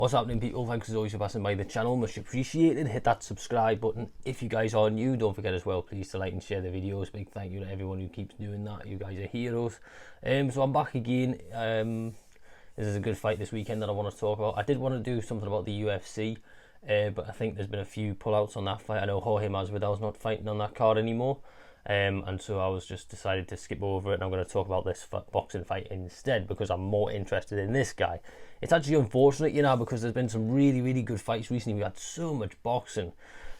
What's happening, people? Thanks as always for passing by the channel, much appreciated. Hit that subscribe button if you guys are new. Don't forget as well, please, to like and share the videos. Big thank you to everyone who keeps doing that. You guys are heroes. So I'm back again. This is a good fight this weekend that I want to talk about. I did want to do something about the UFC, but I think there's been a few pullouts on that fight. I know Jorge Masvidal's not fighting on that card anymore, and so I was just decided to skip over it, and I'm going to talk about this boxing fight instead because I'm more interested in this guy. It's actually unfortunate, you know, because there's been some really good fights recently. We had so much boxing.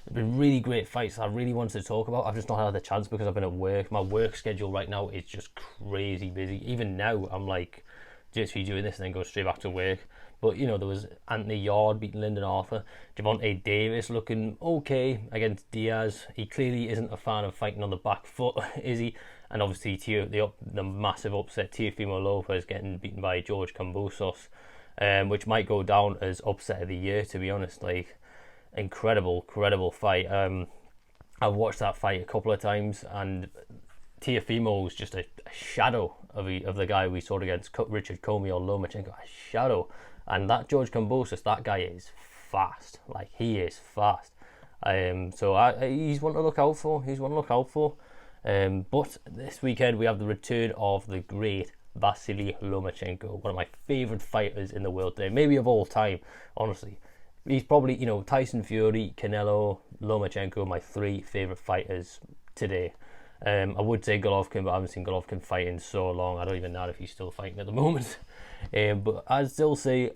There's been really great fights I really wanted to talk about. I've just not had the chance because I've been at work. My work schedule right now is just crazy busy. Even now, I'm like, just be doing this and then go straight back to work. But, you know, there was Anthony Yard beating Lyndon Arthur. Javante Davis looking okay against Diaz. He clearly isn't a fan of fighting on the back foot, is he? And obviously, the massive upset, Teofimo Lopez getting beaten by George Kambosos. Which might go down as upset of the year, to be honest. Like, incredible fight. I've watched that fight a couple of times, and Teofimo was just a shadow of the guy we saw against Richard Commey or Lomachenko. A shadow. And that George Kambosos, that guy is fast. Like, he is fast. So he's one to look out for. But this weekend we have the return of the great Vasily Lomachenko, one of my favourite fighters in the world today, maybe of all time, honestly. He's probably, you know, Tyson Fury, Canelo, Lomachenko, my three favourite fighters today. I would say Golovkin, but I haven't seen Golovkin fight in so long. I don't even know if he's still fighting at the moment. But I'd still say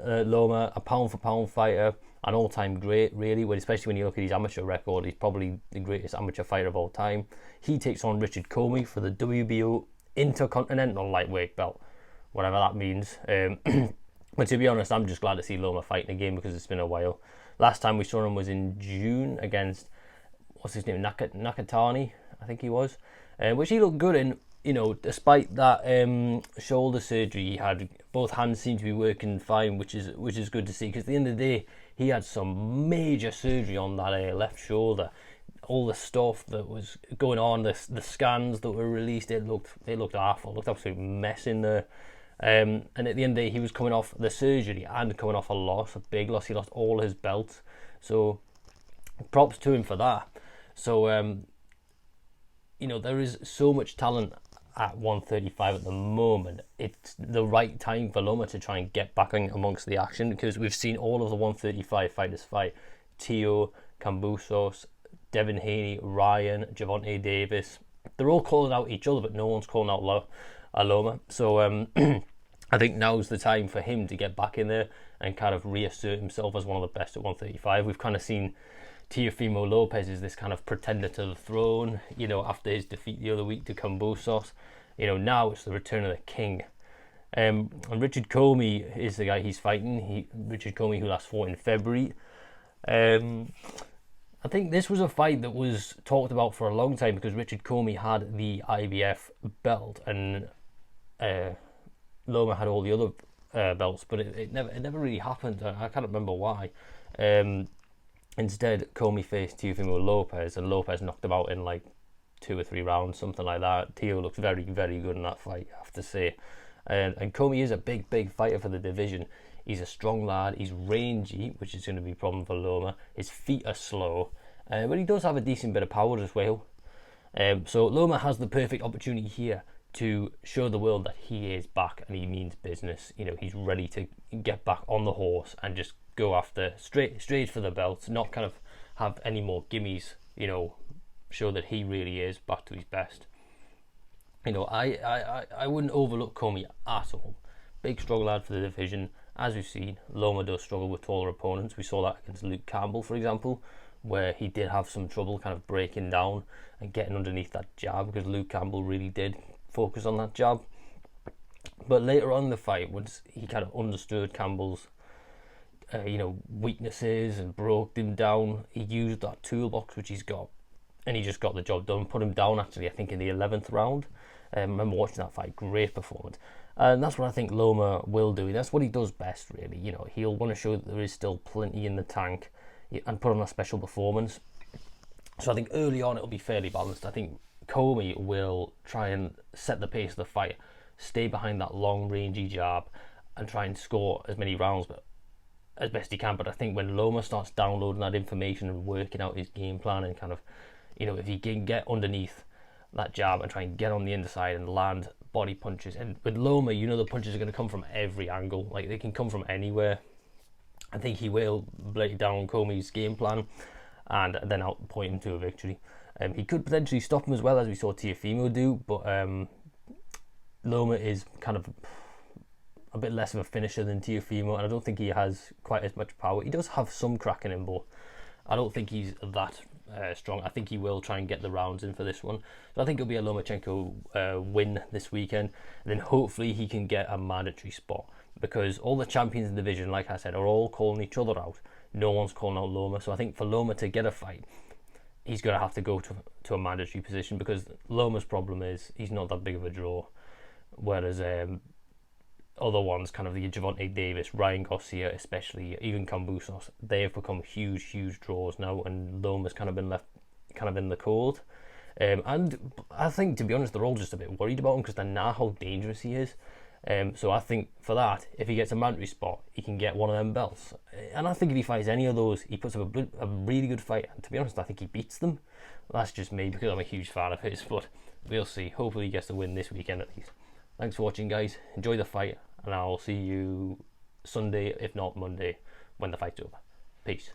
Loma, a pound-for-pound fighter, an all-time great, really, especially when you look at his amateur record. He's probably the greatest amateur fighter of all time. He takes on Richard Commey for the WBO Intercontinental Lightweight belt, whatever that means. But to be honest, I'm just glad to see Loma fighting again because it's been a while. Last time we saw him was in June against, what's his name, Nakatani, I think he was, which he looked good in. You know, despite that shoulder surgery he had, both hands seem to be working fine, which is good to see, because at the end of the day, he had some major surgery on that left shoulder. All the stuff that was going on, the scans that were released, it looked awful. It looked absolute mess in there. And at the end of the day, he was coming off the surgery and coming off a big loss. He lost all his belts. So props to him for that. So, you know, there is so much talent at 135 at the moment. It's the right time for Loma to try and get back amongst the action, because we've seen all of the 135 fighters fight. Teo, Kambosos, Devin Haney, Ryan, Javante Davis. They're all calling out each other, but no one's calling out Loma. So I think now's the time for him to get back in there and kind of reassert himself as one of the best at 135. We've kind of seen Teofimo Lopez is this kind of pretender to the throne, you know, after his defeat the other week to Kambosos. You know, now it's the return of the king. And Richard Commey is the guy he's fighting. Richard Commey, who last fought in February. I think this was a fight that was talked about for a long time because Richard Commey had the IBF belt and Loma had all the other belts, but it never really happened. I can't remember why. Instead, Commey faced Teofimo Lopez, and Lopez knocked him out in like 2 or 3 rounds, something like that. Teo looks very good in that fight, I have to say. And Commey is a big fighter for the division. He's a strong lad. He's rangy, which is going to be a problem for Loma. His feet are slow, but he does have a decent bit of power as well. So Loma has the perfect opportunity here to show the world that he is back and he means business. You know, he's ready to get back on the horse and just go after straight for the belt, not kind of have any more gimmies. You know, show that he really is back to his best. You know, I wouldn't overlook Commey at all. Big strong lad for the division. As we've seen, Loma does struggle with taller opponents. We saw that against Luke Campbell, for example, where he did have some trouble kind of breaking down and getting underneath that jab, because Luke Campbell really did focus on that jab. But later on in the fight, once he kind of understood Campbell's weaknesses and broke him down, he used that toolbox which he's got, and he just got the job done. Put him down, actually, I think in the 11th round. I remember watching that fight. Great performance. And that's what I think Loma will do. That's what he does best, really. You know, he'll want to show that there is still plenty in the tank and put on a special performance. So I think early on it'll be fairly balanced. I think Commey will try and set the pace of the fight, stay behind that long, rangy jab, and try and score as many rounds. But as best he can. But I think when Loma starts downloading that information and working out his game plan and kind of, if he can get underneath that jab and try and get on the inside and land body punches. And with Loma, the punches are going to come from every angle. Like, they can come from anywhere. I think he will break down Commey's game plan and then outpoint him to a victory. He could potentially stop him as well, as we saw Teofimo do, but Loma is kind of a bit less of a finisher than Teofimo, and I don't think he has quite as much power. He does have some crack in him, but I don't think he's that strong. I think he will try and get the rounds in for this one. So I think it'll be a Lomachenko win this weekend, and then hopefully he can get a mandatory spot, because all the champions in the division, like I said, are all calling each other out. No one's calling out Loma, so I think for Loma to get a fight, he's going to have to go to a mandatory position, because Loma's problem is he's not that big of a draw, whereas other ones, kind of the Gervonta Davis, Ryan Garcia especially, even Kambosos, they've become huge draws now, and Loma's kind of been left kind of in the cold. And I think, to be honest, they're all just a bit worried about him because they know how dangerous he is. So I think for that, if he gets a mandatory spot, he can get one of them belts. And I think if he fights any of those, he puts up a really good fight. And to be honest, I think he beats them. That's just me, because I'm a huge fan of his, but we'll see. Hopefully he gets the win this weekend at least. Thanks for watching, guys. Enjoy the fight, and I'll see you Sunday, if not Monday, when the fight's over. Peace.